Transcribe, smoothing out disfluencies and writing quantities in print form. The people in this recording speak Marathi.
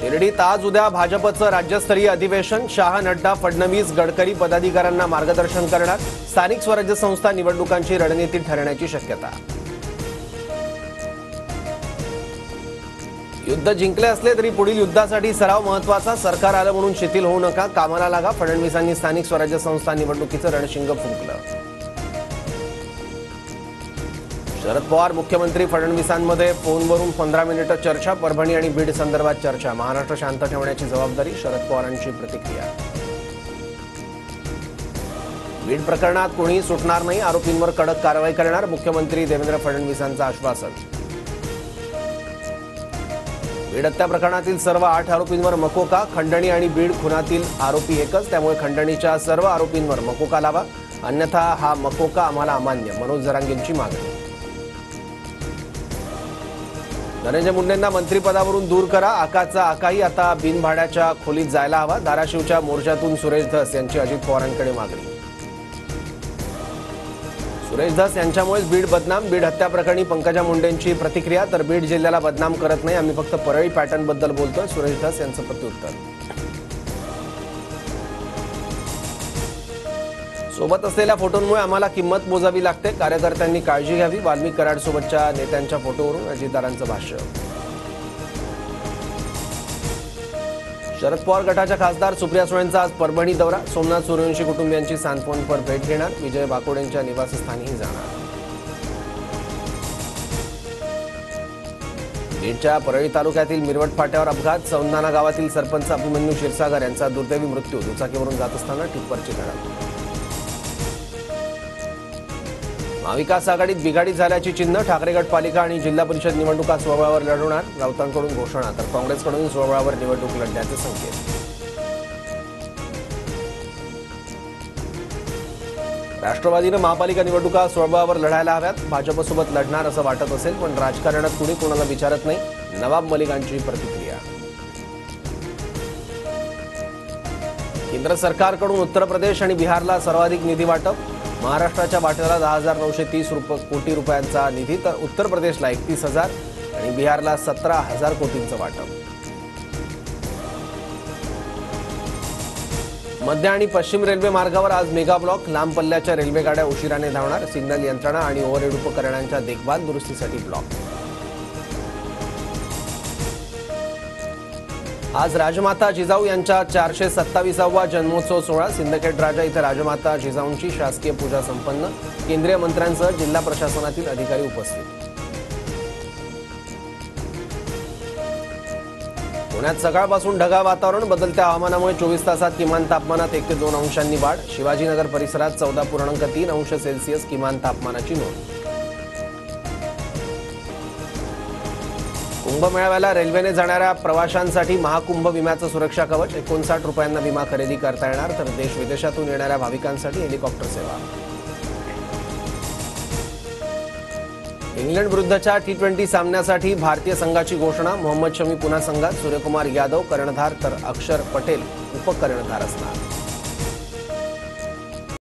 शिर्डीत आज उद्या भाजपचं राज्यस्तरीय अधिवेशन. शाह, नड्डा, फडणवीस, गडकरी पदाधिकाऱ्यांना मार्गदर्शन करणार. स्थानिक स्वराज्य संस्था निवडणुकांची रणनीती ठरण्याची शक्यता. युद्ध जिंकले असले तरी पुढील युद्धासाठी सराव महत्त्वाचा. सरकार आलं म्हणून शिथिल होऊ नका, कामाला लागा. फडणवीसांनी स्थानिक स्वराज्य संस्था निवडणुकीचं रणशिंग फुंकलं. शरद पवार मुख्यमंत्री फडणवीसांमध्ये फोनवरून 15 मिनिटं चर्चा. परभणी आणि बीड संदर्भात चर्चा. महाराष्ट्र शांत ठेवण्याची जबाबदारी. शरद पवारांची प्रतिक्रिया. बीड प्रकरणात कोणीही सुटणार नाही, आरोपींवर कडक कारवाई करणार. मुख्यमंत्री देवेंद्र फडणवीसांचं आश्वासन. बीड हत्या प्रकरणातील सर्व 8 आरोपींवर मकोका. खंडणी आणि बीड खुनातील आरोपी एकच, त्यामुळे खंडणीच्या सर्व आरोपींवर मकोका लावा, अन्यथा हा मकोका आम्हाला अमान्य. मनोज जरांगेंची मागणी. धनंजय मुंडेंना मंत्रिपदावरून दूर करा. आकाचा आकाही आता बिनभाड्याच्या खोलीत जायला हवा. धाराशिवच्या मोर्चातून सुरेश धस यांची अजित पवारांकडे मागणी. सुरेश धस यांच्यामुळेच बीड बदनाम. बीड हत्या प्रकरणी पंकजा मुंडेंची प्रतिक्रिया. तर बीड जिल्ह्याला बदनाम करत नाही, आम्ही फक्त परळी पॅटर्नबद्दल बोलतोय. सुरेश धस यांचं प्रत्युत्तर. सोबत असलेल्या फोटोंमुळे आम्हाला किंमत मोजावी लागते. कार्यकर्त्यांनी काळजी घ्यावी. वाल्मिक कराडसोबतच्या नेत्यांच्या फोटोवरून अजितदारांचं भाष्य. शरद पवार गटाच्या खासदार सुप्रिया सुळेंचा आज परभणी दौरा. सोमनाथ सूर्यवंशी कुटुंबियांची सांत्वनपर भेट घेणार. विजय बाकोडेंच्या निवासस्थानीही जाणार. बीडच्या परळी तालुक्यातील मिरवट फाट्यावर अपघात. सौंदाणा गावातील सरपंच अभिमन्यू क्षीरसागर यांचा दुर्दैवी मृत्यू. दुचाकीवरून जात असताना टिप्परची धडक. महाविकास आघाडीत बिघाडी झाल्याची चिन्ह. ठाकरे गट पालिका आणि जिल्हा परिषद निवडणुका स्वबळावर लढवणार. राऊतांकडून घोषणा, तर काँग्रेसकडून स्वबळावर निवडणूक लढण्याचे संकेत. राष्ट्रवादीनं महापालिका निवडणुका स्वबळावर लढायला हव्यात. भाजपसोबत लढणार असं वाटत असेल, पण राजकारणात कुणी कोणाला विचारत नाही. नवाब मलिकांची प्रतिक्रिया. केंद्र सरकारकडून उत्तर प्रदेश आणि बिहारला सर्वाधिक निधी वाटप. महाराष्ट्राच्या वाट्याला 10,930 कोटी रुपयांचा निधी, तर उत्तर प्रदेशला 31,000 आणि बिहारला 17,000 कोटींचं वाटप. मध्य आणि पश्चिम रेल्वे मार्गावर आज मेगा ब्लॉक. लांब पल्ल्याच्या रेल्वे गाड्या उशिराने धावणार. सिग्नल यंत्रणा आणि ओव्हरहेड उपकरणांच्या देखभाल दुरुस्तीसाठी ब्लॉक. आज राजमाता जिजाऊ यांच्या 427वा जन्मोत्सव सोहळा. सिंदखेड राजा इथे राजमाता जिजाऊंची शासकीय पूजा संपन्न. केंद्रीय मंत्र्यांसह जिल्हा प्रशासनातील अधिकारी उपस्थित. पुण्यात सकाळपासून ढगाळ वातावरण. बदलत्या हवामानामुळे 24 तासात किमान तापमानात 1 ते 2 अंशांनी वाढ. शिवाजीनगर परिसरात 14.3 अंश सेल्सिअस किमान तापमानाची नोंद. कुंभमेळ्याला रेल्वेने जाणाऱ्या प्रवाशांसाठी महाकुंभ विम्याचं सुरक्षा कवच. 59 रुपयांना विमा खरेदी करता येणार. तर देश विदेशातून येणाऱ्या भाविकांसाठी हेलिकॉप्टर सेवा. इंग्लंड विरुद्धच्या T20 सामन्यासाठी भारतीय संघाची घोषणा. मोहम्मद शमी पुन्हा संघात. सूर्यकुमार यादव कर्णधार, तर अक्षर पटेल उपकर्णधार असणार.